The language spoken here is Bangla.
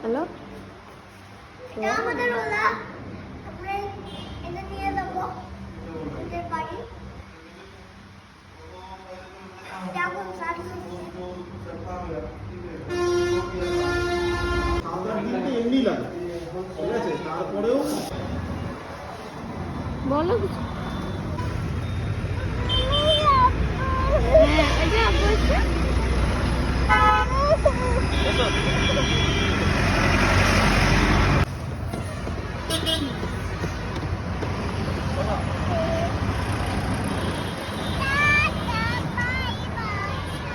হ্যালো, আমাদের ওলা আমরা এটা নিয়ে যাবো ওদের বাড়ি যাবো এমনি লাগে, ঠিক আছে? তারপরেও বলো কিছু।